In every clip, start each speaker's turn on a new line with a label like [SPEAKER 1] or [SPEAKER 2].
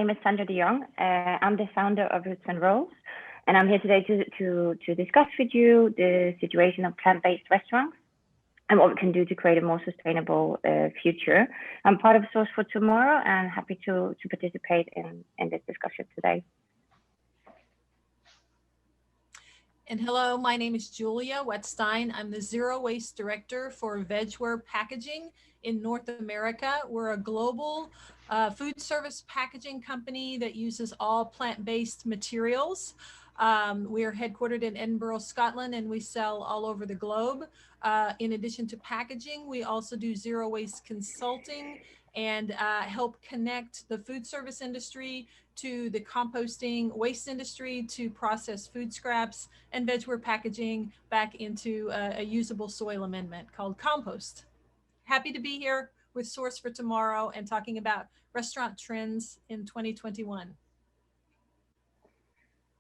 [SPEAKER 1] name is Sandra de Jong. I'm the founder of Roots and Rolls, and I'm here today to discuss with you the situation of plant-based restaurants and what we can do to create a more sustainable future. I'm part of Source for Tomorrow and happy to participate in this discussion today.
[SPEAKER 2] And hello, my name is Julia Wettstein. I'm the Zero Waste Director for Vegware Packaging in North America. We're a global food service packaging company that uses all plant-based materials. We are headquartered in Edinburgh, Scotland, and we sell all over the globe. In addition to packaging, we also do zero waste consulting and help connect the food service industry to the composting waste industry to process food scraps and vegware packaging back into a usable soil amendment called compost. Happy to be here with Source for Tomorrow and talking about restaurant trends in 2021.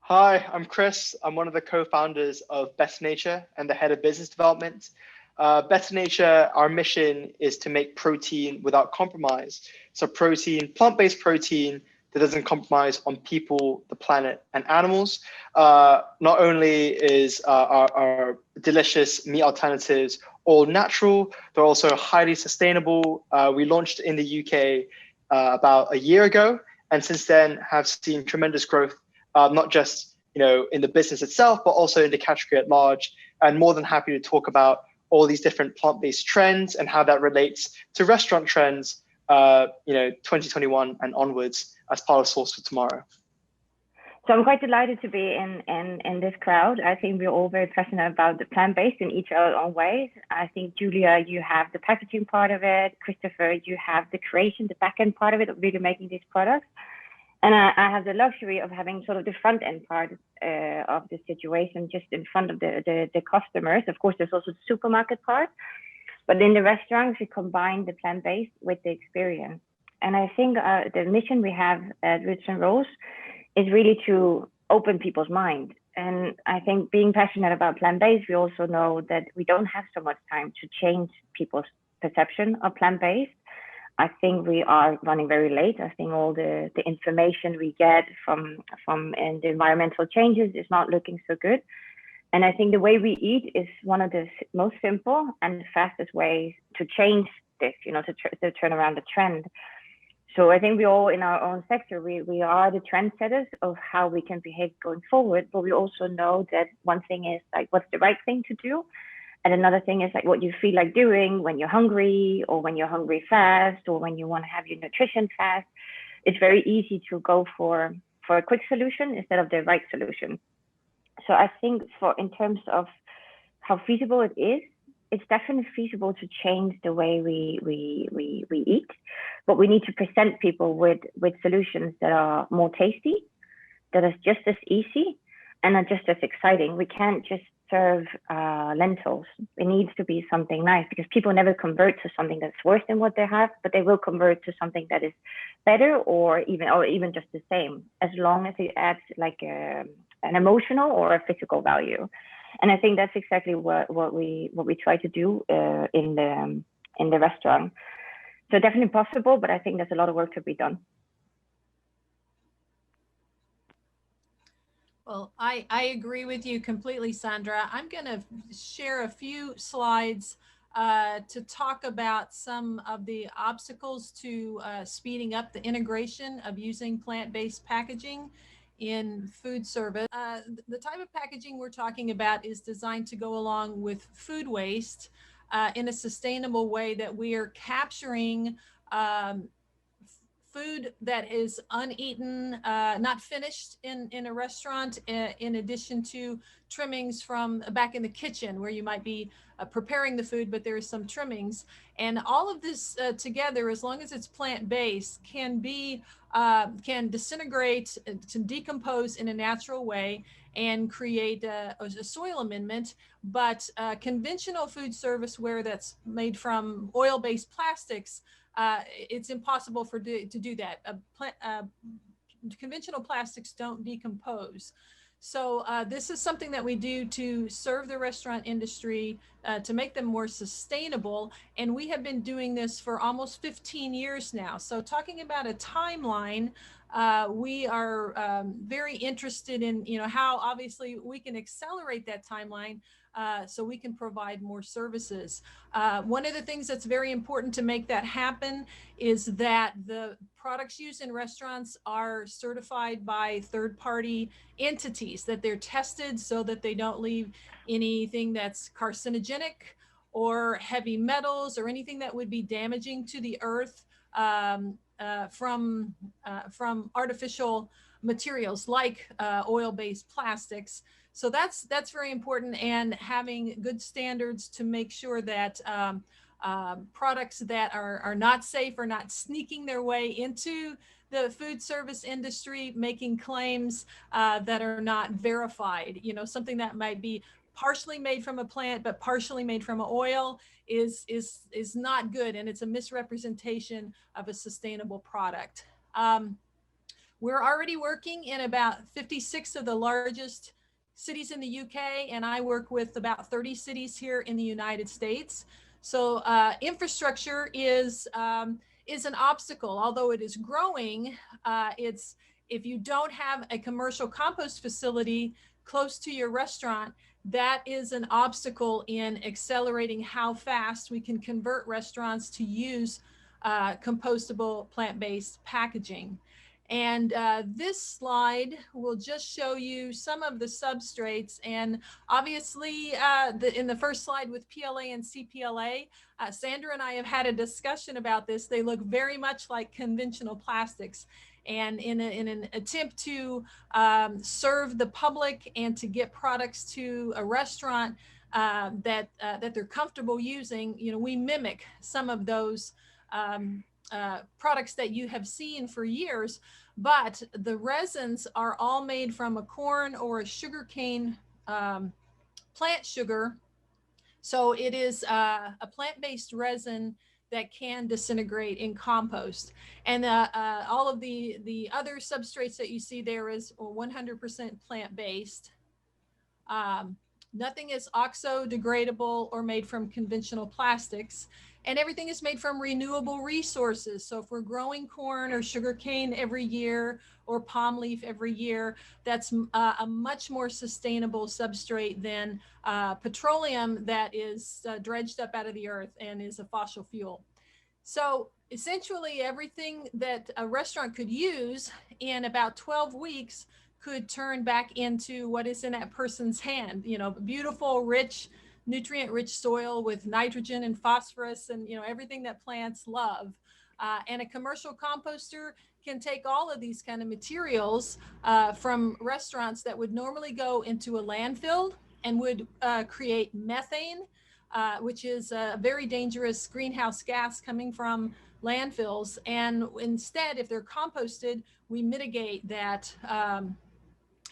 [SPEAKER 3] Hi, I'm Chris. I'm one of the co-founders of Better Nature and the head of business development. Better Nature, our mission is to make protein without compromise. So protein, plant-based protein that doesn't compromise on people, the planet, and animals. Not only is our delicious meat alternatives all natural, they're also highly sustainable. We launched in the UK about a year ago, and since then have seen tremendous growth, not just in the business itself, but also in the category at large. And more than happy to talk about all these different plant-based trends and how that relates to restaurant trends, 2021 and onwards as part of Source for Tomorrow.
[SPEAKER 1] So I'm quite delighted to be in this crowd. I think we're all very passionate about the plant-based in each our own ways. I think, Julia, you have the packaging part of it. Christopher, you have the creation, the back-end part of it, of really making these products. And I have the luxury of having sort of the front-end part of the situation just in front of the customers. Of course, there's also the supermarket part. But in the restaurants, we combine the plant-based with the experience. And I think the mission we have at Roots and Rolls is really to open people's mind. And I think being passionate about plant-based, we also know that we don't have so much time to change people's perception of plant-based. I think we are running very late. I think all the information we get from and the environmental changes is not looking so good. And I think the way we eat is one of the most simple and the fastest ways to change this, to turn around the trend. So I think we all in our own sector, we are the trendsetters of how we can behave going forward. But we also know that one thing is like, what's the right thing to do? And another thing is like what you feel like doing when you're hungry, or when you're hungry fast, or when you want to have your nutrition fast. It's very easy to go for a quick solution instead of the right solution. So I think in terms of how feasible it is, it's definitely feasible to change the way we eat, but we need to present people with solutions that are more tasty, that are just as easy, and are just as exciting. We can't just serve lentils. It needs to be something nice, because people never convert to something that's worse than what they have, but they will convert to something that is better or even just the same, as long as it adds like an emotional or a physical value. And I think that's exactly what we try to do in the restaurant. So definitely possible, but I think there's a lot of work to be done.
[SPEAKER 2] Well, I agree with you completely, Sandra. I'm going to share a few slides to talk about some of the obstacles to speeding up the integration of using plant-based packaging in food service. The type of packaging we're talking about is designed to go along with food waste in a sustainable way, that we are capturing food that is uneaten, not finished in a restaurant, in addition to trimmings from back in the kitchen where you might be preparing the food, but there is some trimmings. And all of this together, as long as it's plant-based, can disintegrate, to decompose in a natural way and create a soil amendment. But conventional food service ware that's made from oil-based plastics, it's impossible to do that. Conventional plastics don't decompose. So this is something that we do to serve the restaurant industry, to make them more sustainable. And we have been doing this for almost 15 years now. So talking about a timeline, we are very interested in, how obviously we can accelerate that timeline so we can provide more services. One of the things that's very important to make that happen is that the products used in restaurants are certified by third-party entities, that they're tested so that they don't leave anything that's carcinogenic or heavy metals or anything that would be damaging to the earth from artificial materials like oil-based plastics. So that's very important, and having good standards to make sure that products that are not safe are not sneaking their way into the food service industry, making claims that are not verified. Something that might be partially made from a plant but partially made from oil is not good, and it's a misrepresentation of a sustainable product. We're already working in about 56 of the largest cities in the UK, and I work with about 30 cities here in the United States. So infrastructure is an obstacle, although it is growing. If you don't have a commercial compost facility close to your restaurant, that is an obstacle in accelerating how fast we can convert restaurants to use compostable plant-based packaging. And this slide will just show you some of the substrates. And obviously, in the first slide with PLA and CPLA, Sandra and I have had a discussion about this. They look very much like conventional plastics. And in an attempt to serve the public and to get products to a restaurant that they're comfortable using, we mimic some of those products that you have seen for years, but the resins are all made from a corn or a sugarcane plant sugar. So it is a plant-based resin that can disintegrate in compost. And all of the other substrates that you see there is 100% plant-based. Nothing is oxo-degradable or made from conventional plastics. And everything is made from renewable resources. So if we're growing corn or sugarcane every year or palm leaf every year, that's a much more sustainable substrate than petroleum that is dredged up out of the earth and is a fossil fuel. So essentially everything that a restaurant could use in about 12 weeks could turn back into what is in that person's hand, beautiful, rich, nutrient-rich soil with nitrogen and phosphorus and everything that plants love. And a commercial composter can take all of these kind of materials from restaurants that would normally go into a landfill and would create methane, which is a very dangerous greenhouse gas coming from landfills. And instead, if they're composted, we mitigate that,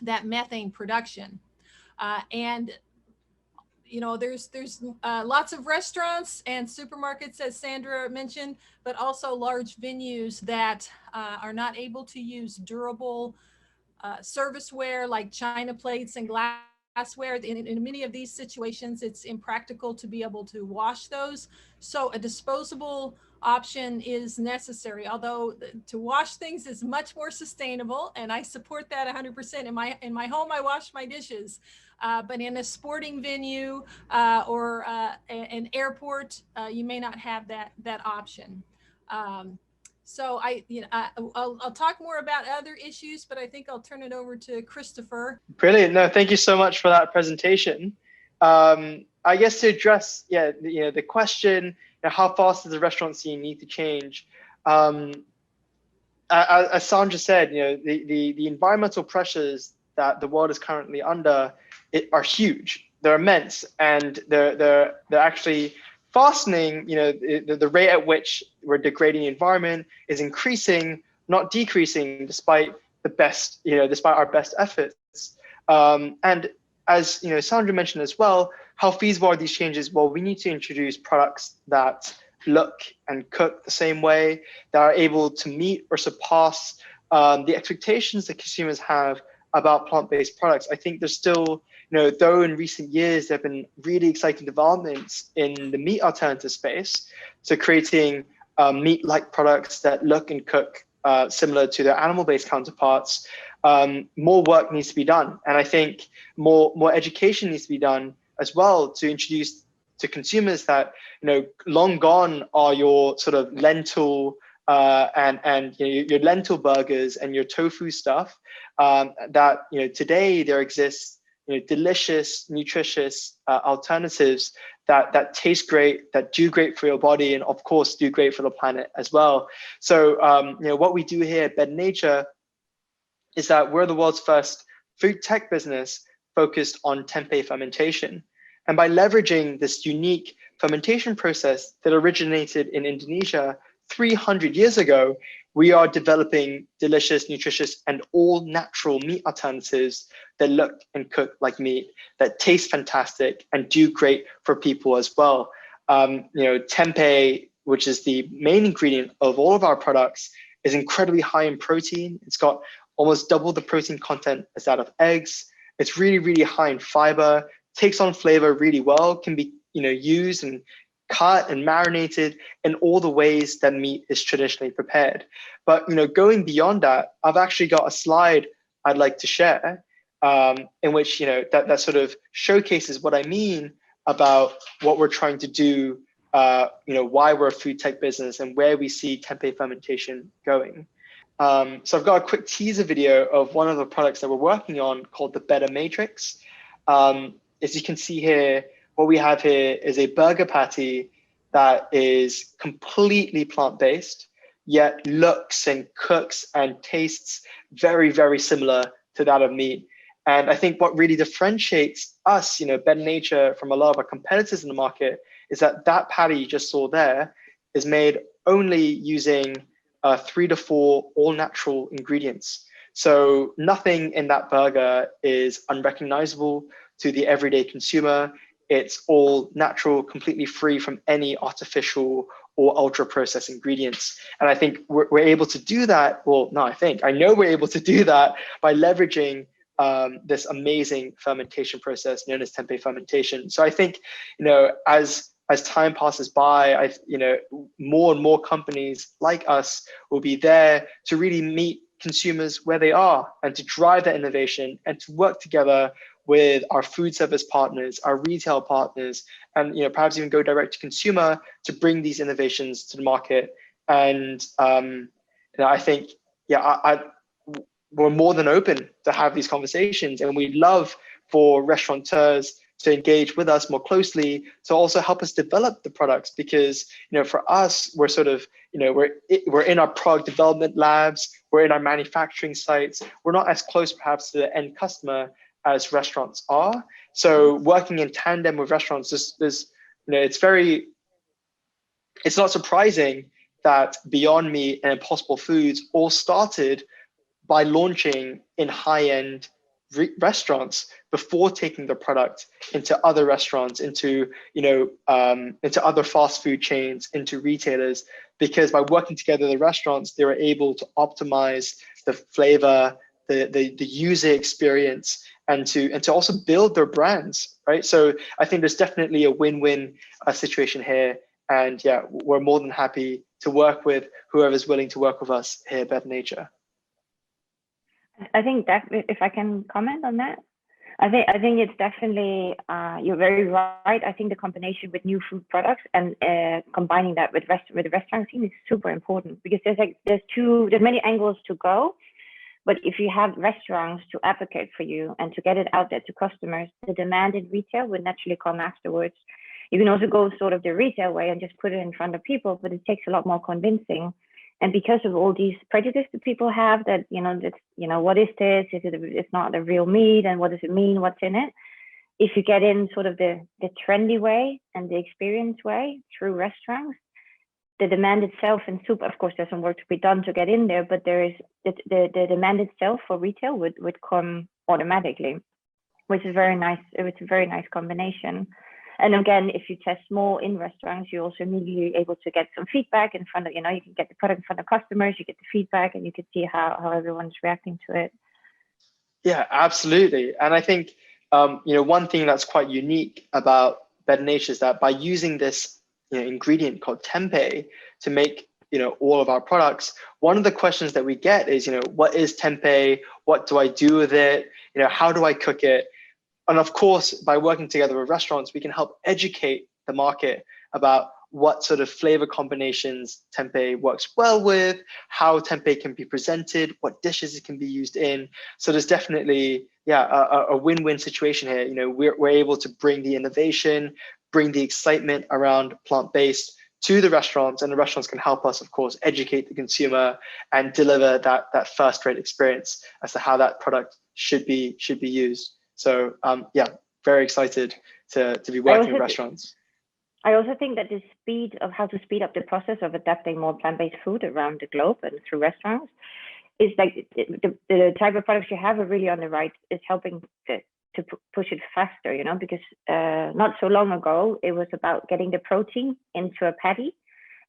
[SPEAKER 2] that methane production. There's lots of restaurants and supermarkets, as Sandra mentioned, but also large venues that are not able to use durable serviceware like china plates and glassware. In many of these situations, it's impractical to be able to wash those. So a disposable option is necessary, although to wash things is much more sustainable, and I support that 100%. In my home, I wash my dishes. But in a sporting venue or an airport, you may not have that option. So I'll talk more about other issues, but I think I'll turn it over to Christopher.
[SPEAKER 3] Brilliant. No, thank you so much for that presentation. I guess to address, the question, how fast does the restaurant scene need to change? As Sandra said, the environmental pressures that the world is currently under are huge. They're immense, and they're actually fastening. The rate at which we're degrading the environment is increasing, not decreasing, despite our best efforts. And as Sandra mentioned as well, how feasible are these changes? Well, we need to introduce products that look and cook the same way, that are able to meet or surpass the expectations that consumers have about plant-based products. I think there's still, though in recent years there have been really exciting developments in the meat alternative space, so creating meat-like products that look and cook similar to their animal-based counterparts, more work needs to be done. And I think more education needs to be done as well to introduce to consumers that, long gone are your sort of lentil and your lentil burgers and your tofu stuff. That today there exists delicious, nutritious alternatives that taste great, that do great for your body, and of course do great for the planet as well. So what we do here at Better Nature is that we're the world's first food tech business focused on tempeh fermentation. And by leveraging this unique fermentation process that originated in Indonesia 300 years ago, we are developing delicious, nutritious, and all natural meat alternatives that look and cook like meat, that taste fantastic and do great for people as well. Tempeh, which is the main ingredient of all of our products, is incredibly high in protein. It's got almost double the protein content as that of eggs. It's really, really high in fiber, takes on flavor really well, can be used and cut and marinated in all the ways that meat is traditionally prepared. But going beyond that, I've actually got a slide I'd like to share in which that sort of showcases what I mean about what we're trying to do, why we're a food tech business and where we see tempeh fermentation going. So I've got a quick teaser video of one of the products that we're working on called the Better Matrix. As you can see here, what we have here is a burger patty that is completely plant-based, yet looks and cooks and tastes very, very similar to that of meat. And I think what really differentiates us, Better Nature, from a lot of our competitors in the market is that patty you just saw there is made only using 3 to 4 all-natural ingredients. So nothing in that burger is unrecognizable to the everyday consumer. It's all natural, completely free from any artificial or ultra-processed ingredients. And I think we're able to do that. Well, no, I know we're able to do that by leveraging this amazing fermentation process known as tempeh fermentation. So I think, as time passes by, more and more companies like us will be there to really meet consumers where they are and to drive that innovation and to work together with our food service partners, our retail partners, and perhaps even go direct to consumer to bring these innovations to the market. And I think, we're more than open to have these conversations, and we'd love for restaurateurs to engage with us more closely to also help us develop the products, because for us, we're sort of we're in our product development labs, we're in our manufacturing sites, we're not as close perhaps to the end customer as restaurants are. So working in tandem with restaurants, it's not surprising that Beyond Meat and Impossible Foods all started by launching in high-end restaurants before taking the product into other restaurants, into other fast food chains, into retailers, because by working together the restaurants, they were able to optimize the flavor, the user experience, and to also build their brands, right? So I think there's definitely a win-win situation here, and we're more than happy to work with whoever's willing to work with us here at Better Nature.
[SPEAKER 1] I think that, if I can comment on that, I think it's definitely, you're very right. I think the combination with new food products and combining that with the restaurant scene is super important, because there's many angles to go. But if you have restaurants to advocate for you and to get it out there to customers, the demand in retail would naturally come afterwards. You can also go sort of the retail way and just put it in front of people, but it takes a lot more convincing. And because of all these prejudices that people have, that what is this? It's not the real meat, and what does it mean? What's in it? If you get in sort of the trendy way and the experience way through restaurants, the demand itself in soup, of course, there's some work to be done to get in there, but there is the demand itself for retail would come automatically, which is very nice. It's a very nice combination. And again, if you test more in restaurants, you're also immediately able to get some feedback in front of, you can get the product in front of customers, you get the feedback, and you can see how everyone's reacting to it.
[SPEAKER 3] Yeah, absolutely. And I think, one thing that's quite unique about Better Nature is that by using this ingredient called tempeh to make all of our products, one of the questions that we get is, what is tempeh? What do I do with it? How do I cook it? And of course, by working together with restaurants, we can help educate the market about what sort of flavor combinations tempeh works well with, how tempeh can be presented, what dishes it can be used in. So there's definitely, a win-win situation here. We're able to bring the innovation, bring the excitement around plant-based to the restaurants, and the restaurants can help us, of course, educate the consumer and deliver that first-rate experience as to how that product should be used. So very excited to be working with restaurants.
[SPEAKER 1] I also think that the speed of how to speed up the process of adapting more plant-based food around the globe and through restaurants is like the type of products you have are really on the right, is helping to push it faster, because not so long ago, it was about getting the protein into a patty,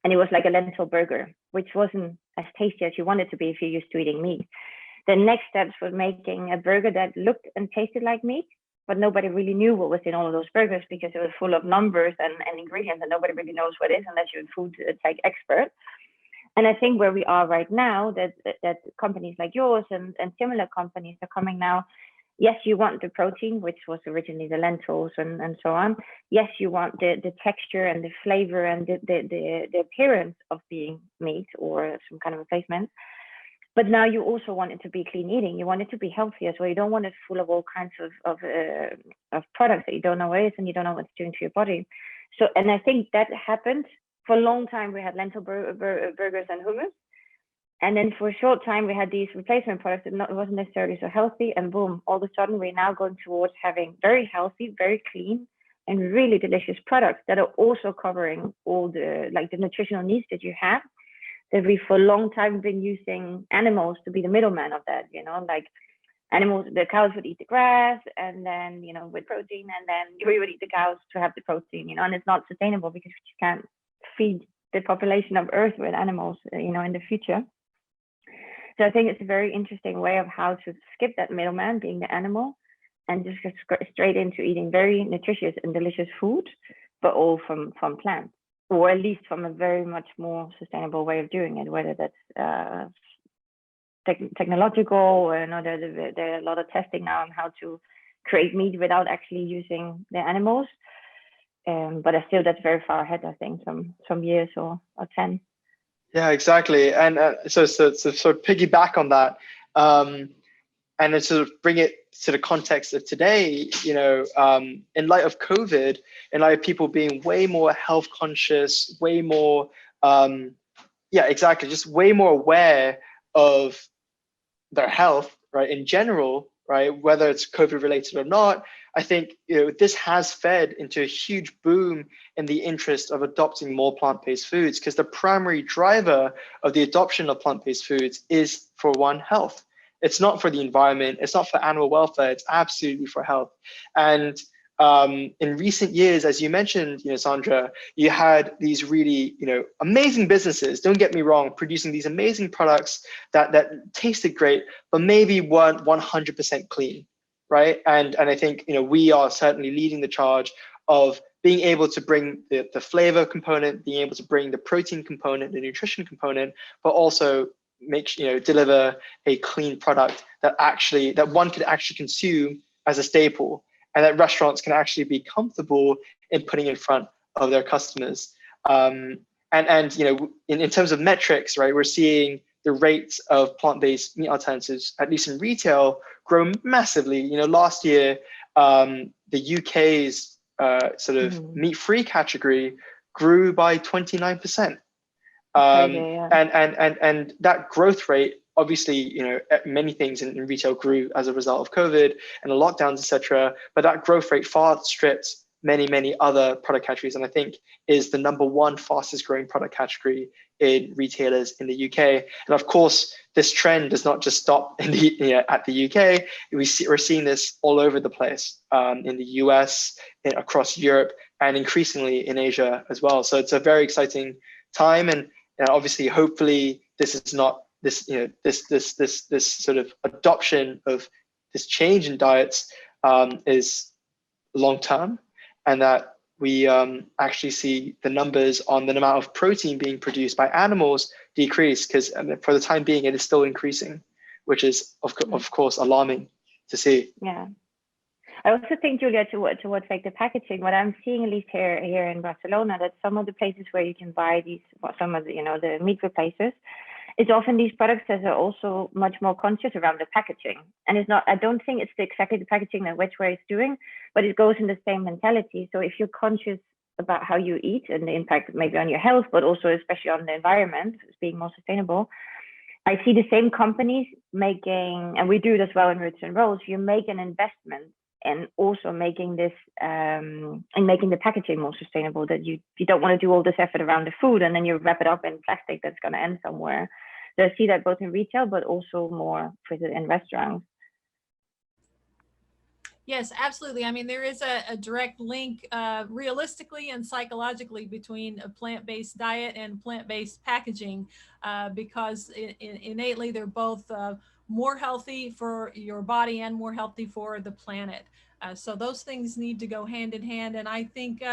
[SPEAKER 1] and it was like a lentil burger, which wasn't as tasty as you want it to be if you're used to eating meat. The next steps were making a burger that looked and tasted like meat, but nobody really knew what was in all of those burgers because it was full of numbers and ingredients, and nobody really knows what it is unless you're a food tech expert. And I think where we are right now, that companies like yours and similar companies are coming now. Yes, you want the protein, which was originally the lentils and so on. Yes, you want the texture and the flavor and the appearance of being meat or some kind of replacement. But now you also want it to be clean eating. You want it to be healthy as well. You don't want it full of all kinds of products that you don't know what it is and you don't know what it's doing to your body. So, and I think that happened for a long time. We had lentil burgers and hummus. And then for a short time, we had these replacement products that wasn't necessarily so healthy. And boom, all of a sudden, we're now going towards having very healthy, very clean, and really delicious products that are also covering all the nutritional needs that you have. That we for a long time been using animals to be the middleman of that, like animals, the cows would eat the grass and then, with protein, and then we would eat the cows to have the protein, and it's not sustainable because you can't feed the population of Earth with animals, in the future. So I think it's a very interesting way of how to skip that middleman being the animal and just get straight into eating very nutritious and delicious food, but all from plants. Or at least from a very much more sustainable way of doing it, whether that's technological or there's a lot of testing now on how to create meat without actually using the animals. But still, that's very far ahead, I think, some years or 10.
[SPEAKER 3] Yeah, exactly. And so sort of piggyback on that, and then sort of bring it to the context of today, in light of COVID, in light of people being way more health conscious, way more, just way more aware of their health, right, in general, right, whether it's COVID related or not. I think, this has fed into a huge boom in the interest of adopting more plant-based foods, because the primary driver of the adoption of plant-based foods is, for one, health. It's not for the environment. It's not for animal welfare. It's absolutely for health. And in recent years, as you mentioned, Sandra, you had these really, amazing businesses, don't get me wrong, producing these amazing products that tasted great, but maybe weren't 100% clean, right? And I think, we are certainly leading the charge of being able to bring the flavor component, being able to bring the protein component, the nutrition component, but also deliver a clean product that one could actually consume as a staple, and that restaurants can actually be comfortable in putting in front of their customers. In terms of metrics, right, we're seeing the rates of plant-based meat alternatives, at least in retail, grow massively. Last year, the UK's meat-free category grew by 29%. And that growth rate, obviously, many things in retail grew as a result of COVID and the lockdowns, etc. But that growth rate far outstrips many other product categories, and I think is the number one fastest growing product category in retailers in the UK. And of course, this trend does not just stop at the UK. We're seeing this all over the place, in the US, across Europe, and increasingly in Asia as well. So it's a very exciting time, and obviously, hopefully, this is not this sort of adoption of this change in diets is long term, and that we actually see the numbers on the amount of protein being produced by animals decrease, because for the time being, it is still increasing, which is of course alarming to see.
[SPEAKER 1] Yeah. I also think, Julia, towards like the packaging, what I'm seeing, at least here in Barcelona, that some of the places where you can buy these, some of the, the meat replacers, it's often these products that are also much more conscious around the packaging. And it's not, I don't think it's exactly the packaging that Wedgeware is doing, but it goes in the same mentality. So if you're conscious about how you eat and the impact maybe on your health, but also especially on the environment, being more sustainable, I see the same companies making, and we do it as well in Roots and Rolls, you make an investment and also making this and making the packaging more sustainable, that you don't want to do all this effort around the food and then you wrap it up in plastic that's going to end somewhere. So I see that both in retail, but also more in restaurants.
[SPEAKER 2] Yes, absolutely. I mean, there is a direct link realistically and psychologically between a plant-based diet and plant-based packaging because innately they're both more healthy for your body and more healthy for the planet. So those things need to go hand in hand. And I think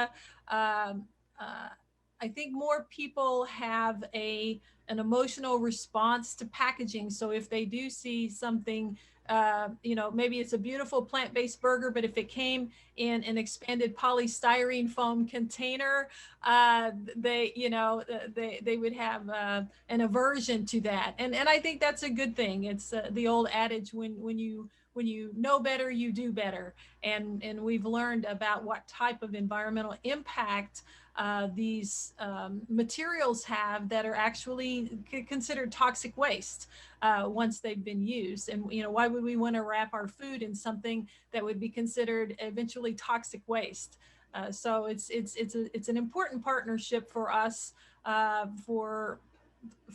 [SPEAKER 2] more people have an emotional response to packaging. So if they do see something, maybe it's a beautiful plant-based burger, but if it came in an expanded polystyrene foam container, they would have an aversion to that. And I think that's a good thing. It's the old adage, when you know better, you do better. And we've learned about what type of environmental impact these materials have that are actually considered toxic waste once they've been used. And why would we want to wrap our food in something that would be considered eventually toxic waste? So it's an important partnership for us, for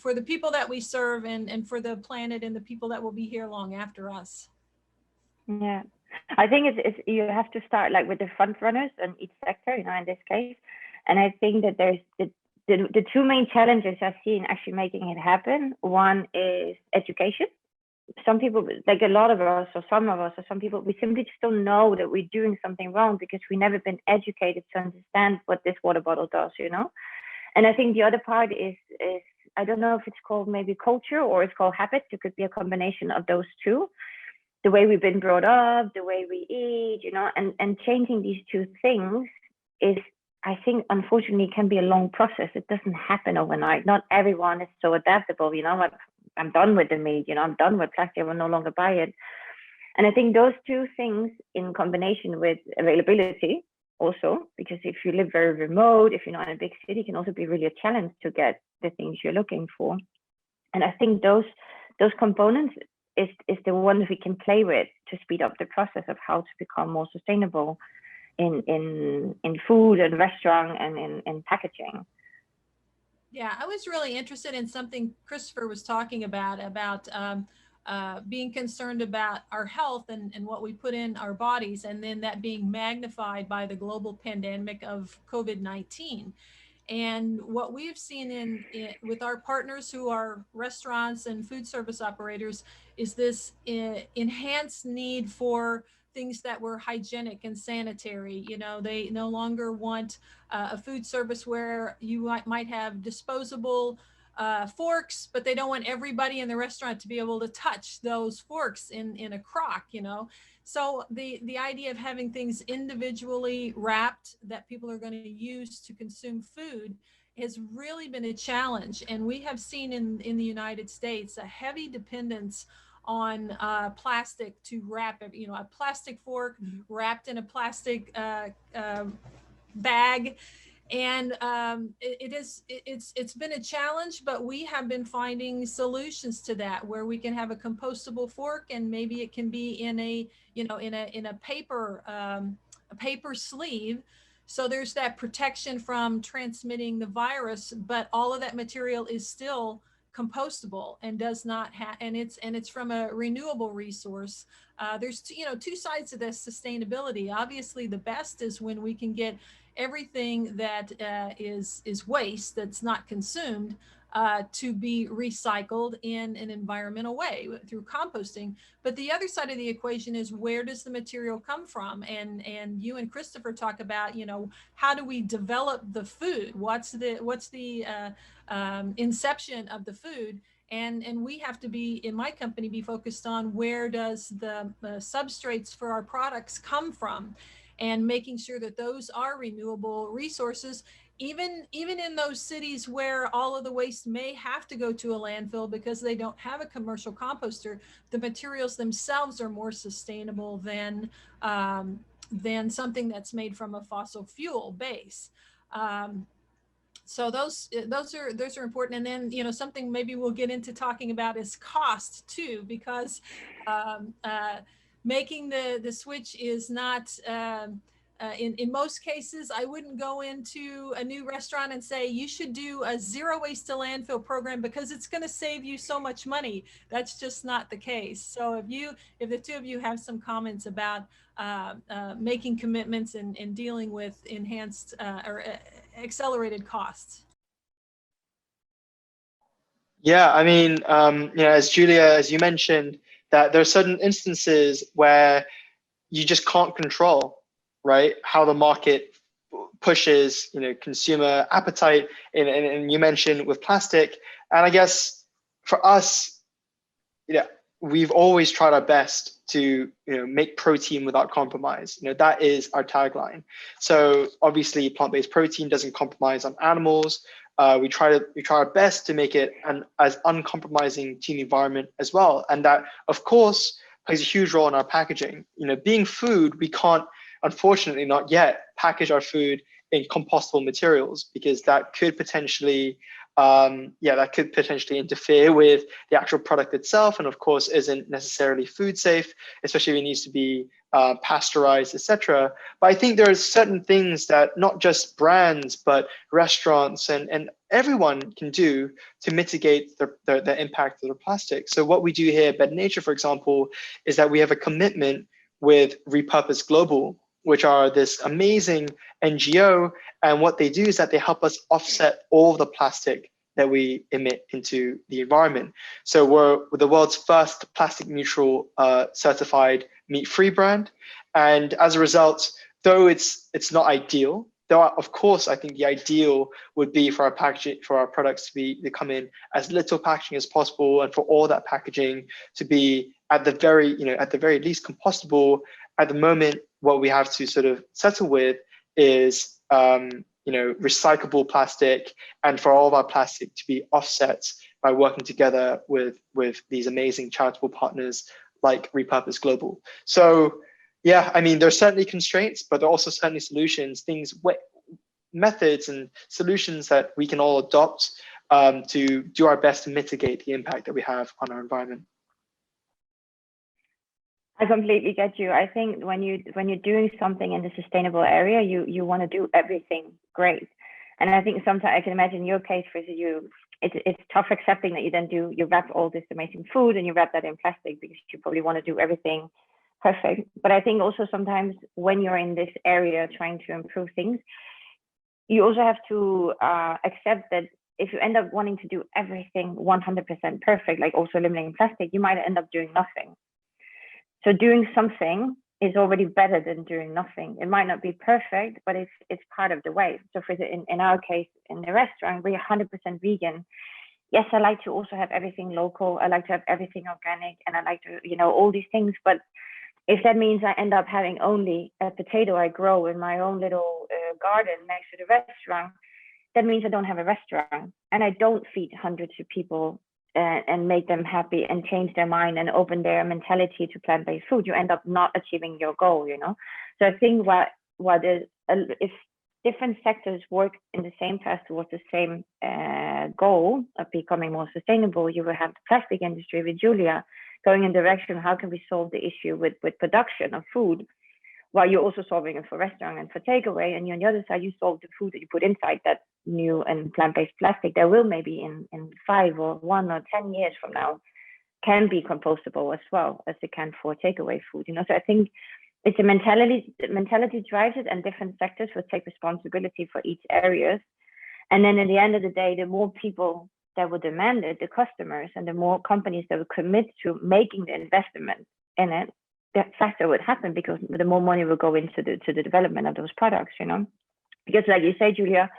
[SPEAKER 2] the people that we serve, and for the planet and the people that will be here long after us.
[SPEAKER 1] Yeah, I think it's you have to start like with the front runners in each sector, in this case. And I think that there's the two main challenges I see in actually making it happen. One is education. Some people, like a lot of us, or some of us, or some people, we simply just don't know that we're doing something wrong because we've never been educated to understand what this water bottle does, And I think the other part is I don't know if it's called maybe culture or it's called habits. It could be a combination of those two. The way we've been brought up, the way we eat, and changing these two things is, I think, unfortunately, can be a long process. It doesn't happen overnight. Not everyone is so adaptable. I'm done with the meat. I'm done with plastic. I will no longer buy it. And I think those two things, in combination with availability, also, because if you live very remote, if you're not in a big city, it can also be really a challenge to get the things you're looking for. And I think those components is the ones we can play with to speed up the process of how to become more sustainable in food and restaurant and in packaging.
[SPEAKER 2] Yeah, I was really interested in something Christopher was talking about being concerned about our health and what we put in our bodies, and then that being magnified by the global pandemic of COVID-19. And what we've seen with our partners who are restaurants and food service operators is this enhanced need for things that were hygienic and sanitary. They no longer want a food service where you might have disposable forks, but they don't want everybody in the restaurant to be able to touch those forks in a crock, So the idea of having things individually wrapped that people are going to use to consume food has really been a challenge. And we have seen in the United States a heavy dependence on plastic to wrap it, a plastic fork wrapped in a plastic bag. And it's been a challenge, but we have been finding solutions to that, where we can have a compostable fork, and maybe it can be in a paper sleeve. So there's that protection from transmitting the virus, but all of that material is still compostable and does not have, and it's from a renewable resource. There's two sides to this sustainability. Obviously, the best is when we can get everything that is waste that's not consumed to be recycled in an environmental way through composting. But the other side of the equation is, where does the material come from? And you and Christopher talk about, you know, how do we develop the food? What's the inception of the food? And we have to be, in my company, be focused on where does the substrates for our products come from, and making sure that those are renewable resources, even in those cities where all of the waste may have to go to a landfill because they don't have a commercial composter. The materials themselves are more sustainable than something that's made from a fossil fuel base. So those are important. And then, you know, something maybe we'll get into talking about is cost too, because making the switch is not, in most cases, I wouldn't go into a new restaurant and say, you should do a zero waste to landfill program because it's going to save you so much money. That's just not the case. So if the two of you have some comments about making commitments and dealing with enhanced or accelerated costs.
[SPEAKER 3] Yeah, I mean, you know, as Julia, as you mentioned, that there are certain instances where you just can't control, right, how the market pushes, you know, consumer appetite, and you mentioned with plastic. And I guess for us, you know, we've always tried our best to, you know, make protein without compromise. You know, that is our tagline. So obviously, plant-based protein doesn't compromise on animals. We try our best to make it as uncompromising to the environment as well, and that, of course, plays a huge role in our packaging. You know, being food, we can't, unfortunately, not yet package our food in compostable materials, because that could potentially interfere with the actual product itself, and of course isn't necessarily food safe, especially if it needs to be pasteurized, etc. But I think there are certain things that not just brands, but restaurants and everyone can do to mitigate the impact of the plastic. So what we do here at Better Nature, for example, is that we have a commitment with Repurpose Global, which are this amazing NGO. And what they do is that they help us offset all the plastic that we emit into the environment. So we're the world's first plastic neutral certified meat-free brand. And as a result, though it's not ideal, though of course I think the ideal would be for our packaging, for our products to come in as little packaging as possible, and for all that packaging to be at the very least compostable. At the moment, what we have to sort of settle with is recyclable plastic, and for all of our plastic to be offset by working together with these amazing charitable partners like Repurpose Global. So yeah, I mean, there's certainly constraints, but there are also certainly solutions, methods and solutions that we can all adopt to do our best to mitigate the impact that we have on our environment.
[SPEAKER 1] I completely get you. I think when you're doing something in the sustainable area, you want to do everything great. And I think sometimes I can imagine your case, for it's tough accepting that you wrap all this amazing food and you wrap that in plastic because you probably want to do everything perfect. But I think also sometimes when you're in this area trying to improve things, you also have to accept that if you end up wanting to do everything 100% perfect, like also eliminating plastic, you might end up doing nothing. So doing something is already better than doing nothing. It might not be perfect, but it's part of the way. So in our case, in the restaurant, we're 100% vegan. Yes, I like to also have everything local. I like to have everything organic, and I like to, all these things. But if that means I end up having only a potato I grow in my own little garden next to the restaurant, that means I don't have a restaurant, and I don't feed hundreds of people and make them happy and change their mind and open their mentality to plant-based food. You end up not achieving your goal, So I think if different sectors work in the same path towards the same goal of becoming more sustainable, you will have the plastic industry with Julia going in the direction, how can we solve the issue with production of food, while you're also solving it for restaurant and for takeaway. And on the other side, you solve the food that you put inside that new and plant-based plastic that will maybe in 5 or 1 or 10 years from now can be compostable as well as it can for takeaway food. So I think it's a mentality drives it, and different sectors will take responsibility for each area. And then at the end of the day, the more people that would demand it, the customers, and the more companies that would commit to making the investment in it, the faster it would happen, because the more money will go into the development of those products, you know. Because like you say, Julia,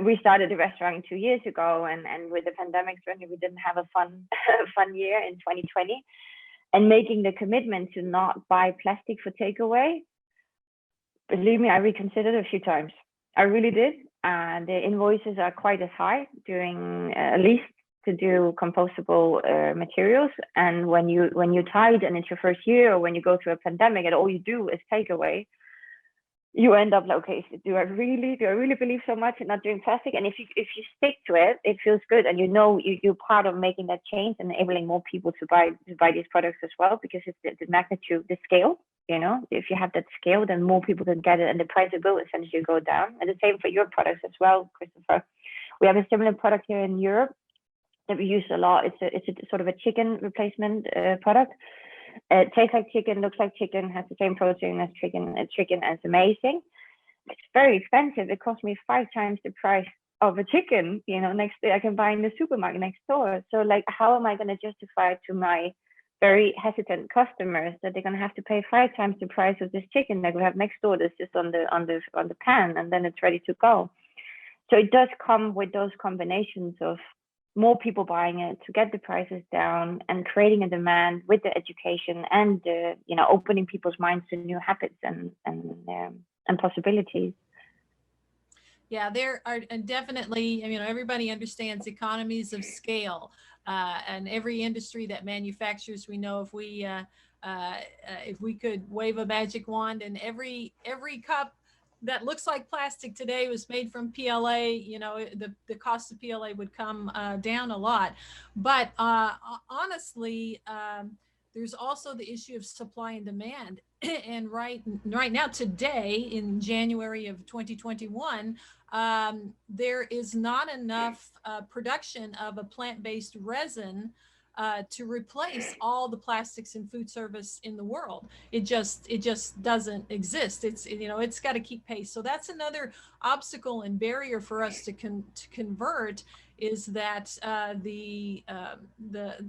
[SPEAKER 1] we started the restaurant 2 years ago, and with the pandemic, certainly we didn't have a fun year in 2020. And making the commitment to not buy plastic for takeaway, believe me, I reconsidered a few times. I really did. The invoices are quite as high doing at least to do compostable materials. And when you tied and it's your first year, or when you go through a pandemic and all you do is takeaway, you end up like, okay, do I really believe so much in not doing plastic? And if you stick to it, it feels good, and you know you're part of making that change and enabling more people to buy these products as well, because it's the magnitude, the scale. You know, if you have that scale, then more people can get it, and the price will essentially go down. And the same for your products as well, Christopher. We have a similar product here in Europe that we use a lot. It's a sort of a chicken replacement product. It tastes like chicken, looks like chicken, has the same protein as chicken. Chicken is amazing. It's very expensive. It cost me 5 times the price of a chicken, you know, next day I can buy in the supermarket next door. So like, how am I going to justify to my very hesitant customers that they're going to have to pay 5 times the price of this chicken that we have next door that's just on the pan, and then it's ready to go? So it does come with those combinations of more people buying it to get the prices down, and creating a demand with the education and you know, opening people's minds to new habits and possibilities.
[SPEAKER 2] Yeah, there are definitely, you know, everybody understands economies of scale, and every industry that manufactures, we know if we could wave a magic wand and every cup that looks like plastic today was made from PLA, you know, the cost of PLA would come down a lot. But honestly, there's also the issue of supply and demand. And right now, today, in January of 2021, there is not enough production of a plant-based resin to replace all the plastics in food service in the world. It just doesn't exist. It's, you know, it's got to keep pace. So that's another obstacle and barrier for us to convert, is that the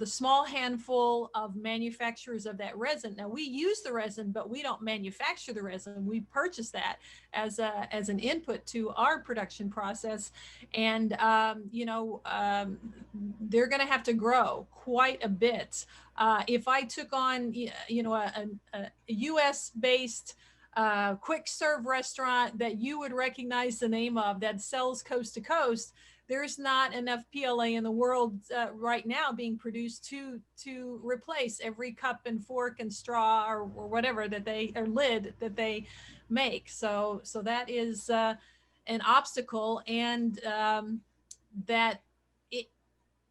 [SPEAKER 2] small handful of manufacturers of that resin. Now we use the resin, but we don't manufacture the resin. We purchase that as an input to our production process, and you know, they're going to have to grow quite a bit. If I took on, you know, a U.S. based quick serve restaurant that you would recognize the name of, that sells coast to coast, there's not enough PLA in the world right now being produced to replace every cup and fork and straw or whatever that or lid that they make. So that is an obstacle, and that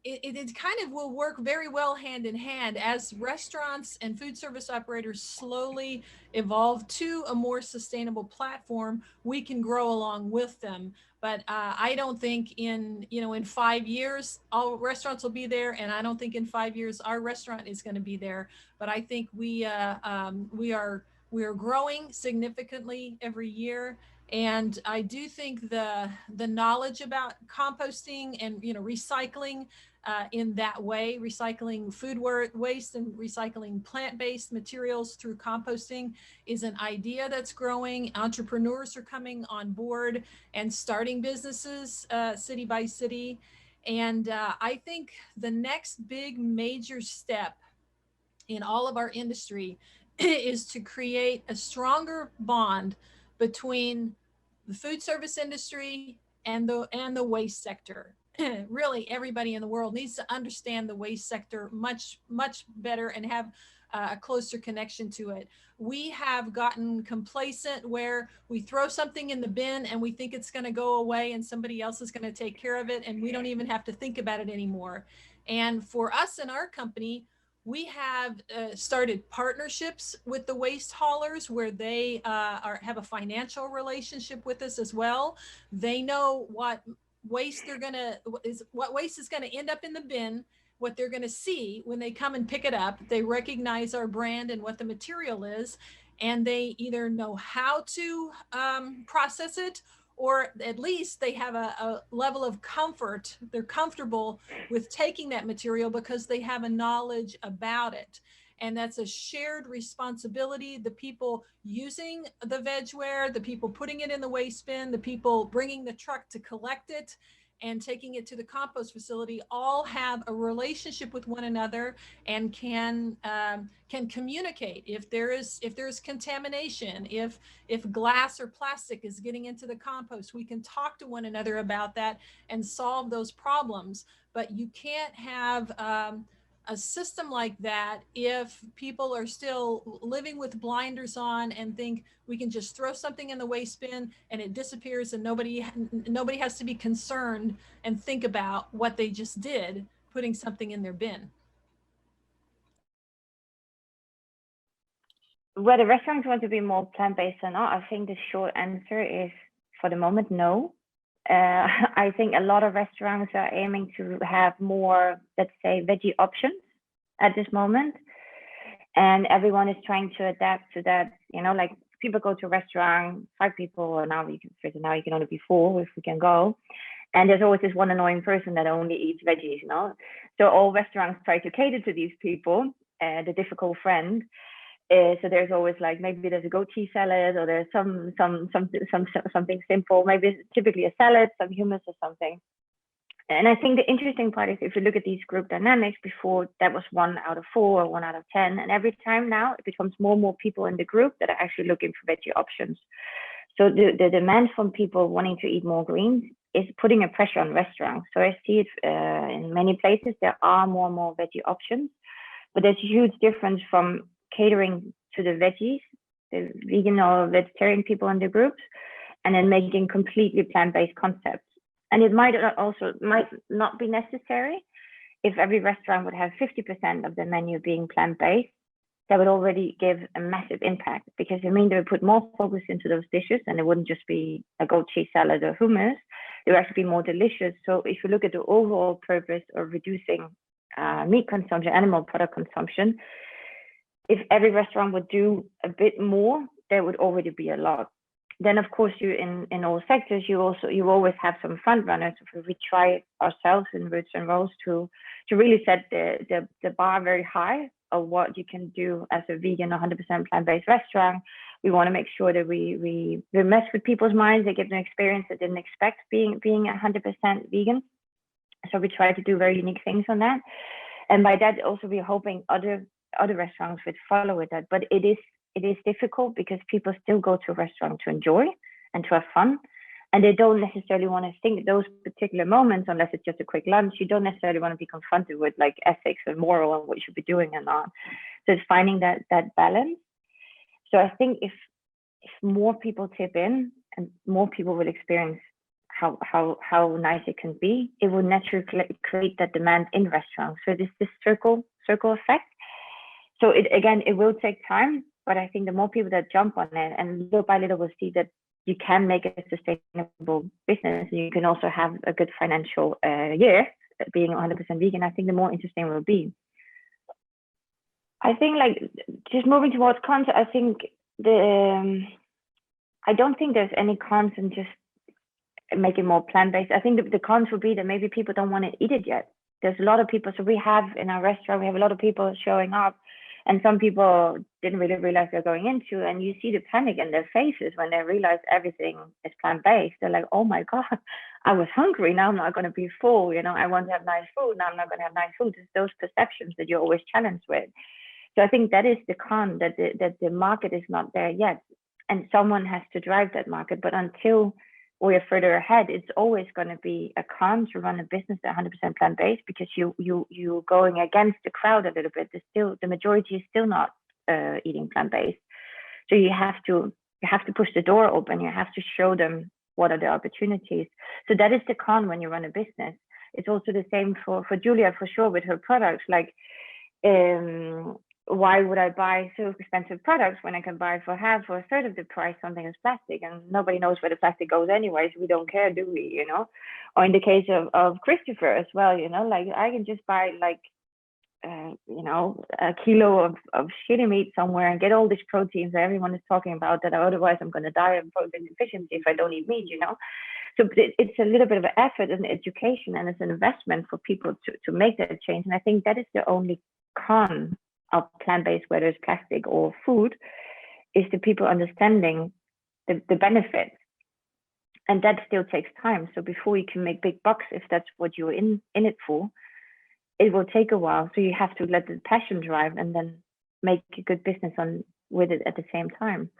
[SPEAKER 2] it kind of will work very well hand in hand as restaurants and food service operators slowly evolve to a more sustainable platform. We can grow along with them. But I don't think in 5 years, all restaurants will be there. And I don't think in 5 years, our restaurant is going to be there. But I think we are growing significantly every year. And I do think the knowledge about composting and, you know, recycling in that way, recycling food waste and recycling plant-based materials through composting, is an idea that's growing. Entrepreneurs are coming on board and starting businesses city by city. And I think the next big major step in all of our industry is to create a stronger bond between the food service industry and the waste sector. Really, everybody in the world needs to understand the waste sector much, much better and have a closer connection to it. We have gotten complacent where we throw something in the bin and we think it's going to go away and somebody else is going to take care of it, and we don't even have to think about it anymore. And for us in our company, we have started partnerships with the waste haulers where they have a financial relationship with us as well. They know what waste is going to end up in the bin, what they're going to see when they come and pick it up. They recognize our brand and what the material is, and they either know how to process it, or at least they have a level of comfort. They're comfortable with taking that material because they have a knowledge about it. And that's a shared responsibility. The people using the vegware, the people putting it in the waste bin, the people bringing the truck to collect it and taking it to the compost facility all have a relationship with one another and can communicate if there's contamination, if glass or plastic is getting into the compost. We can talk to one another about that and solve those problems. But you can't have a system like that if people are still living with blinders on and think we can just throw something in the waste bin and it disappears and nobody has to be concerned and think about what they just did putting something in their bin.
[SPEAKER 1] Whether restaurants want to be more plant-based or not, I think the short answer is, for the moment, no. I think a lot of restaurants are aiming to have more, let's say, veggie options at this moment. And everyone is trying to adapt to that. You know, like people go to a restaurant, 5 people, or now you can only be 4 if we can go. And there's always this one annoying person that only eats veggies, you know? So all restaurants try to cater to these people, the difficult friend. So there's always like, maybe there's a goat cheese salad, or there's something simple, maybe typically a salad, some hummus or something. And I think the interesting part is, if you look at these group dynamics, before that was 1 out of 4 or 1 out of 10, and every time now it becomes more and more people in the group that are actually looking for veggie options. So the demand from people wanting to eat more greens is putting a pressure on restaurants. So I see it in many places, there are more and more veggie options, but there's a huge difference from catering to the veggies, the vegan or vegetarian people in the groups, and then making completely plant-based concepts. And it might not be necessary. If every restaurant would have 50% of the menu being plant-based, that would already give a massive impact, because it means they would put more focus into those dishes, and it wouldn't just be a goat cheese salad or hummus. They would actually be more delicious. So if you look at the overall purpose of reducing meat consumption, animal product consumption, if every restaurant would do a bit more, there would already be a lot. Then, of course, you in all sectors, you always have some front runners. We try ourselves in Roots and Rolls to really set the bar very high of what you can do as a vegan 100% plant-based restaurant. We want to make sure that we mess with people's minds. They give them an experience they didn't expect being 100% vegan. So we try to do very unique things on that. And by that, also we're hoping other restaurants would follow with that. But it is difficult, because people still go to a restaurant to enjoy and to have fun, and they don't necessarily want to think those particular moments, unless it's just a quick lunch. You don't necessarily want to be confronted with like ethics and moral and what you should be doing and not. So it's finding that balance. So I think if more people tip in and more people will experience how nice it can be, it will naturally create that demand in restaurants. So this circle effect. So it will take time, but I think the more people that jump on it, and little by little we'll see that you can make a sustainable business, and you can also have a good financial year being 100% vegan. I think the more interesting it will be. I think, like, just moving towards cons, I think I don't think there's any cons in just making more plant-based. I think the cons would be that maybe people don't want to eat it yet. There's a lot of people. So we have in our restaurant, we have a lot of people showing up, and some people didn't really realize they're going into, and you see the panic in their faces when they realize everything is plant-based. They're like, oh my God, I was hungry. Now I'm not going to be full. You know, I want to have nice food. Now I'm not going to have nice food. It's those perceptions that you're always challenged with. So I think that is the con, that the market is not there yet. And someone has to drive that market. But until we're further ahead, it's always going to be a con to run a business at 100% plant-based, because you're going against the crowd a little bit. The majority is still not eating plant-based. So you have to push the door open. You have to show them what are the opportunities. So that is the con when you run a business. It's also the same for Julia, for sure, with her products. Like, why would I buy so expensive products when I can buy for half or a third of the price something that's plastic, and nobody knows where the plastic goes anyways? We don't care, do we? You know? Or in the case of Christopher as well, you know, like I can just buy like a kilo of shitty meat somewhere and get all these proteins that everyone is talking about, that otherwise I'm going to die of protein deficiency if I don't eat meat, So it's a little bit of an effort and education, and it's an investment for people to make that change. And I think that is the only con of plant-based, whether it's plastic or food, is the people understanding the benefits. And that still takes time. So before you can make big bucks, if that's what you're in it for, it will take a while. So you have to let the passion drive and then make a good business with it at the same time.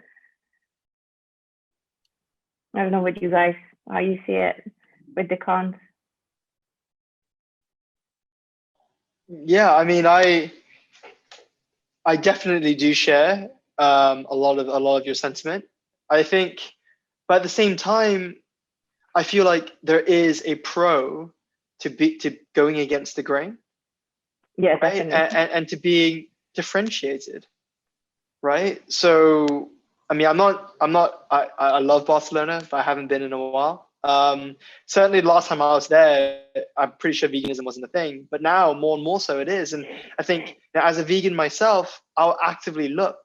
[SPEAKER 1] I don't know what you guys, how you see it with the cons.
[SPEAKER 3] Yeah, I mean, I definitely do share a lot of your sentiment. I think, but at the same time, I feel like there is a pro to going against the grain.
[SPEAKER 1] Yeah,
[SPEAKER 3] right?
[SPEAKER 1] definitely.
[SPEAKER 3] And to being differentiated, right? So, I mean, I love Barcelona, but I haven't been in a while. Certainly the last time I was there, I'm pretty sure veganism wasn't a thing, but now more and more so it is. And I think as a vegan myself, I'll actively look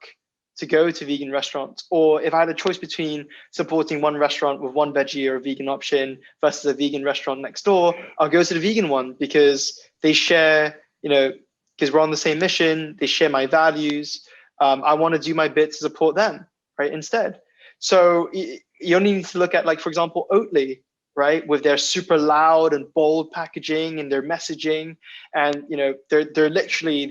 [SPEAKER 3] to go to vegan restaurants, or if I had a choice between supporting one restaurant with one veggie or a vegan option versus a vegan restaurant next door, I'll go to the vegan one because they share, because we're on the same mission, they share my values. I want to do my bit to support them, right? Instead. So you only need to look at, like, for example, Oatly, right? With their super loud and bold packaging and their messaging. And, they're literally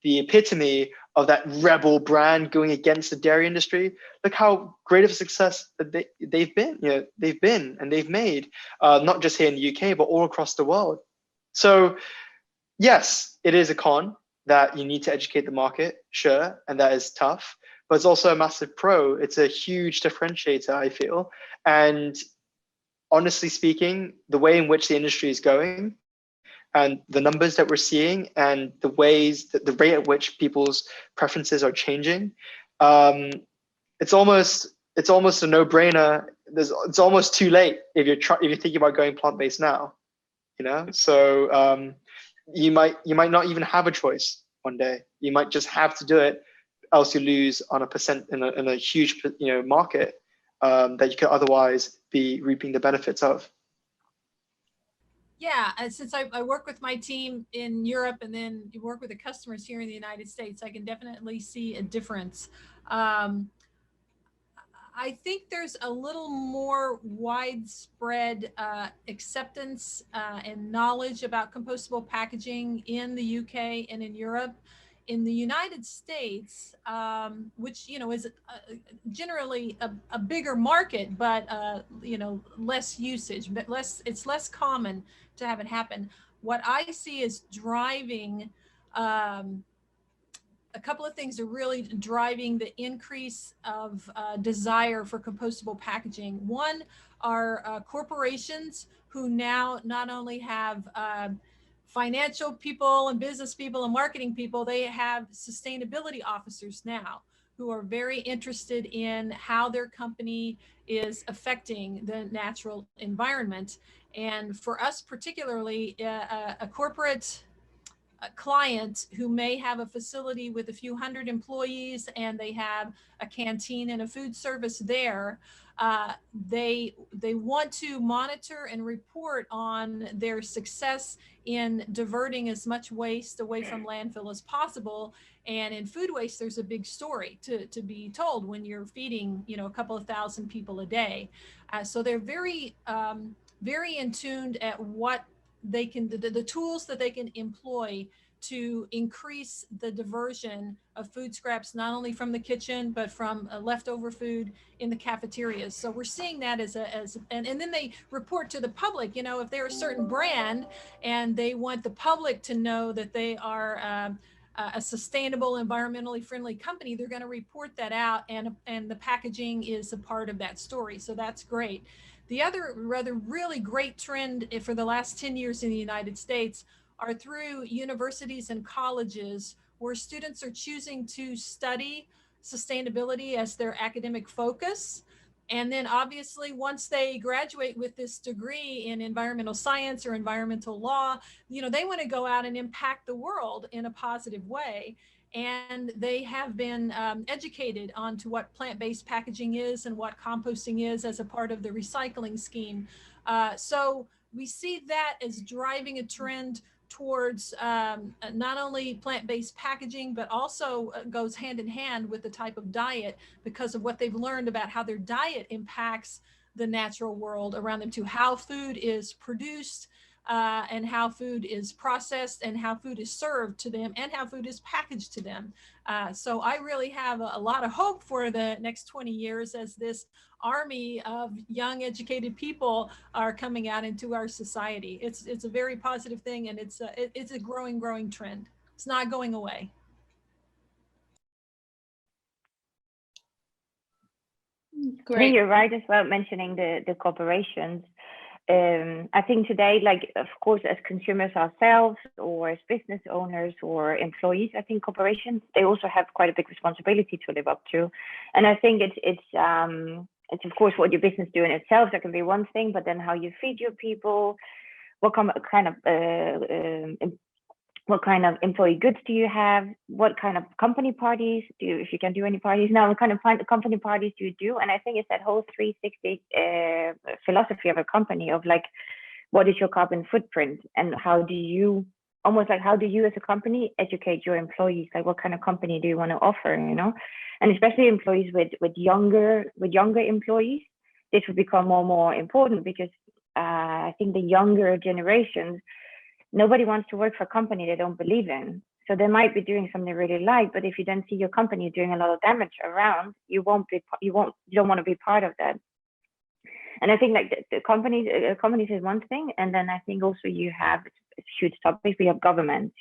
[SPEAKER 3] the epitome of that rebel brand going against the dairy industry. Look how great of a success that they've been, they've been and they've made, not just here in the UK, but all across the world. So yes, it is a con that you need to educate the market, sure, and that is tough, but it's also a massive pro. It's a huge differentiator, I feel. And honestly speaking, the way in which the industry is going and the numbers that we're seeing and the rate at which people's preferences are changing, it's almost a no-brainer. It's almost too late if you're thinking about going plant-based now, So you might not even have a choice one day. You might just have to do it, else you lose on a percent in a huge market that you could otherwise be reaping the benefits of.
[SPEAKER 2] Yeah, since I work with my team in Europe and then you work with the customers here in the United States, I can definitely see a difference. I think there's a little more widespread acceptance and knowledge about compostable packaging in the UK and in Europe. In the United States, which is generally a bigger market, but less usage, but it's less common to have it happen. What I see is driving a couple of things are really driving the increase of desire for compostable packaging. One are corporations who now not only have financial people and business people and marketing people, they have sustainability officers now who are very interested in how their company is affecting the natural environment. And for us particularly, a corporate client who may have a facility with a few hundred employees and they have a canteen and a food service there, they want to monitor and report on their success in diverting as much waste away from landfill as possible. And in food waste, there's a big story to be told when you're feeding, a couple of thousand people a day. So they're very, very in tune at what they can, the tools that they can employ to increase the diversion of food scraps, not only from the kitchen, but from leftover food in the cafeterias. So we're seeing that and then they report to the public, if they're a certain brand and they want the public to know that they are a sustainable, environmentally friendly company, they're going to report that out, and the packaging is a part of that story. So that's great. The other rather really great trend for the last 10 years in the United States are through universities and colleges where students are choosing to study sustainability as their academic focus. And then obviously once they graduate with this degree in environmental science or environmental law, they want to go out and impact the world in a positive way. And they have been educated on to what plant-based packaging is and what composting is as a part of the recycling scheme. So we see that as driving a trend towards not only plant-based packaging, but also goes hand in hand with the type of diet, because of what they've learned about how their diet impacts the natural world around them too, how food is produced and how food is processed and how food is served to them and how food is packaged to them. So I really have a lot of hope for the next 20 years as this army of young educated people are coming out into our society. It's a very positive thing, and it's a growing trend. It's not going away.
[SPEAKER 1] Great. I think you're right as well, mentioning the corporations. I think today, like, of course, as consumers ourselves or as business owners or employees, I think corporations, they also have quite a big responsibility to live up to. And I think it's of course what your business do in itself, that can be one thing, but then how you feed your people, what kind of employee goods do you have? What kind of company parties do you, if you can do any parties now, what kind of company parties do you do? And I think it's that whole 360 philosophy of a company of like, what is your carbon footprint, and how do you as a company educate your employees? Like, what kind of company do you want to offer, And especially employees with younger employees, this will become more and more important, because I think the younger generations, nobody wants to work for a company they don't believe in. So they might be doing something they really like, but if you then see your company doing a lot of damage around, you don't want to be part of that. And I think like the companies is one thing, and then I think also you have a huge topic. We have governments,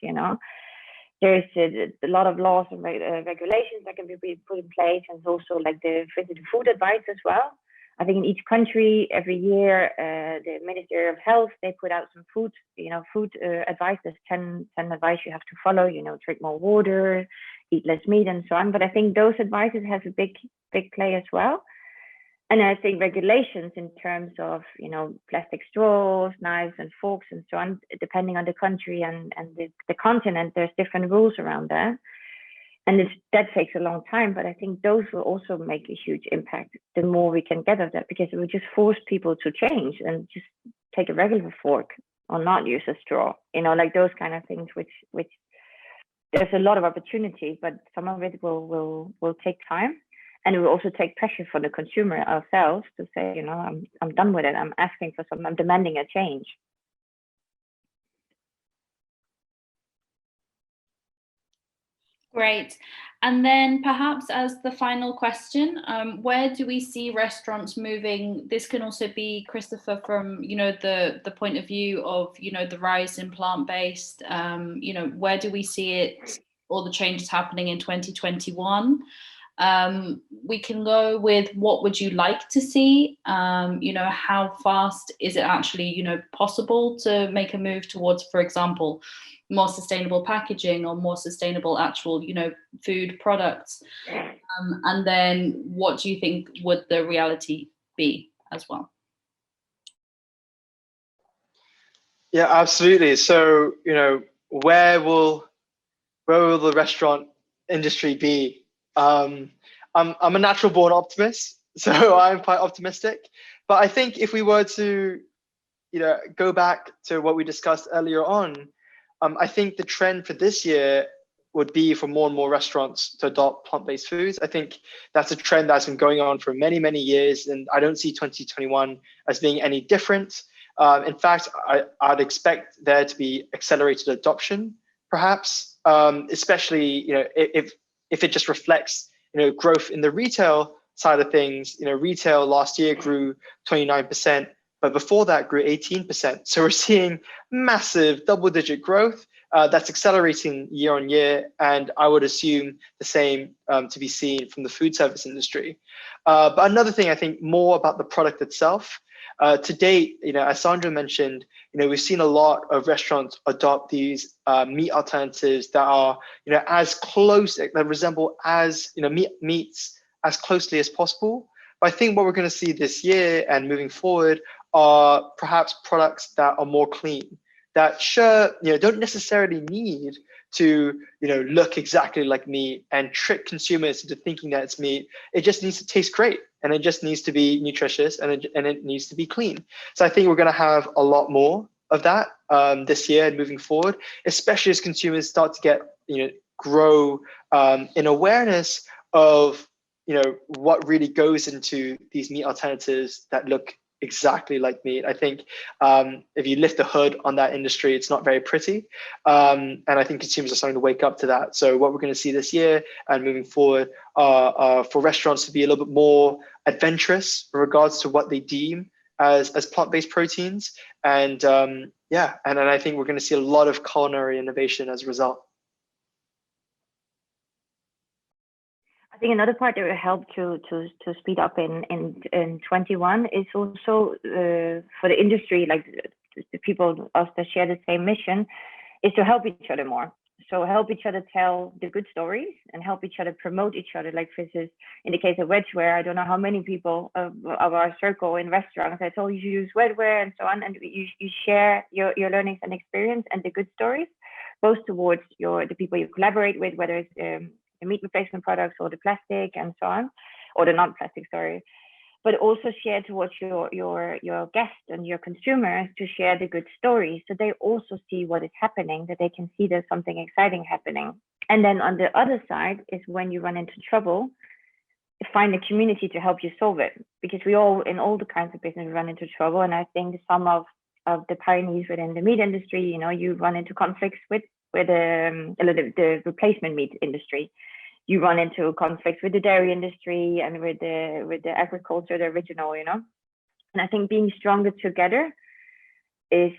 [SPEAKER 1] There's a lot of laws and regulations that can be put in place, and also like the food advice as well. I think in each country, every year, the Ministry of Health, they put out some food advice. There's 10 advice you have to follow, drink more water, eat less meat, and so on. But I think those advices have a big play as well. And I think regulations in terms of, plastic straws, knives and forks and so on, depending on the country and the continent, there's different rules around that. And that takes a long time, but I think those will also make a huge impact the more we can get of that, because it will just force people to change and just take a regular fork or not use a straw, like those kind of things, which there's a lot of opportunity, but some of it will take time. And it will also take pressure for the consumer ourselves to say, I'm done with it. I'm asking for I'm demanding a change.
[SPEAKER 4] Great. And then perhaps as the final question, where do we see restaurants moving? This can also be, Christopher, from, the point of view of, the rise in plant-based, where do we see it, all the changes happening in 2021? We can go with what would you like to see? How fast is it actually, possible to make a move towards, for example, more sustainable packaging or more sustainable actual, food products? And then what do you think would the reality be as well?
[SPEAKER 3] Yeah, absolutely. So, where will the restaurant industry be? I'm a natural born optimist, so I'm quite optimistic. But I think if we were to, go back to what we discussed earlier on, I think the trend for this year would be for more and more restaurants to adopt plant-based foods. I think that's a trend that's been going on for many, many years, and I don't see 2021 as being any different. In fact, I'd expect there to be accelerated adoption, perhaps, especially if it just reflects growth in the retail side of things. Retail last year grew 29%, but before that grew 18%. So we're seeing massive double-digit growth that's accelerating year on year, and I would assume the same to be seen from the food service industry. But another thing, I think more about the product itself. To date, as Sandra mentioned, we've seen a lot of restaurants adopt these meat alternatives that are, as close, that resemble as meats as closely as possible. But I think what we're going to see this year and moving forward are perhaps products that are more clean, that don't necessarily need to look exactly like meat and trick consumers into thinking that it's meat. It just needs to taste great, and it just needs to be nutritious, and it needs to be clean. So I think we're going to have a lot more of that this year and moving forward, especially as consumers start to get grow in awareness of what really goes into these meat alternatives that look exactly like meat. I think if you lift the hood on that industry, it's not very pretty. And I think consumers are starting to wake up to that. So what we're going to see this year and moving forward are for restaurants to be a little bit more adventurous in regards to what they deem as plant-based proteins. And and I think we're going to see a lot of culinary innovation as a result.
[SPEAKER 1] I think another part that will help to speed up in 21 is also for the industry, like the people us that share the same mission, is to help each other more. So help each other tell the good stories and help each other promote each other. Like for instance, in the case of Wedgeware, I don't know how many people of our circle in restaurants I told you to use Wedgeware and so on, and you share your learnings and experience and the good stories, both towards the people you collaborate with, whether it's the meat replacement products or the plastic and so on, or the non-plastic, sorry, but also share towards your guests and your consumers to share the good stories, so they also see what is happening, that they can see there's something exciting happening. And then on the other side is when you run into trouble, find a community to help you solve it, because we all, in all the kinds of business, run into trouble. And I think some of the pioneers within the meat industry, you run into conflicts with the replacement meat industry. You run into conflicts with the dairy industry and with the agriculture, the original, And I think being stronger together is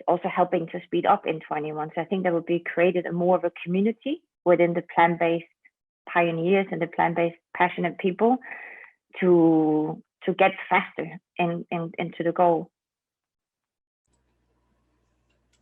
[SPEAKER 1] also helping to speed up in 21. So I think there will be created more of a community within the plant-based pioneers and the plant-based passionate people to get faster into the goal.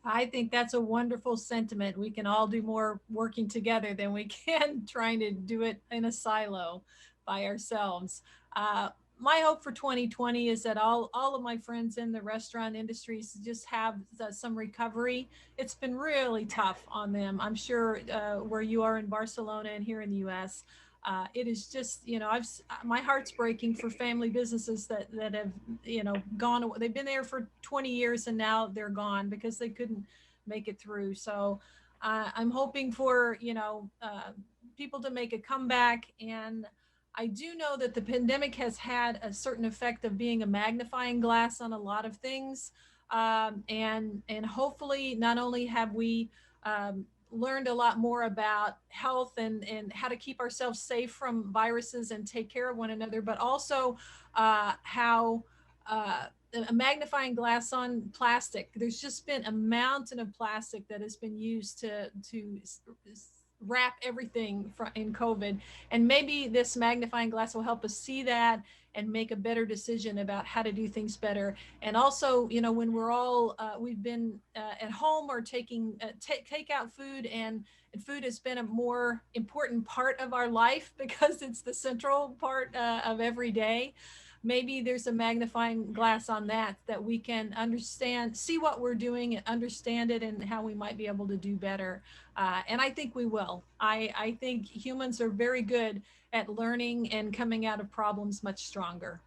[SPEAKER 2] I think that's a wonderful sentiment. We can all do more working together than we can trying to do it in a silo by ourselves. My hope for 2020 is that all of my friends in the restaurant industries just have some recovery. It's been really tough on them. I'm sure where you are in Barcelona and here in the US, it is just, my heart's breaking for family businesses that have, gone. They've been there for 20 years and now they're gone because they couldn't make it through. So I'm hoping for, people to make a comeback. And I do know that the pandemic has had a certain effect of being a magnifying glass on a lot of things. And hopefully not only have we learned a lot more about health and how to keep ourselves safe from viruses and take care of one another, but also how a magnifying glass on plastic. There's just been a mountain of plastic that has been used to wrap everything in COVID. And maybe this magnifying glass will help us see that and make a better decision about how to do things better. And also, when we're all, we've been at home or taking takeout food, and food has been a more important part of our life because it's the central part of every day. Maybe there's a magnifying glass on that we can understand, see what we're doing and understand it and how we might be able to do better. And I think we will. I think humans are very good at learning and coming out of problems much stronger.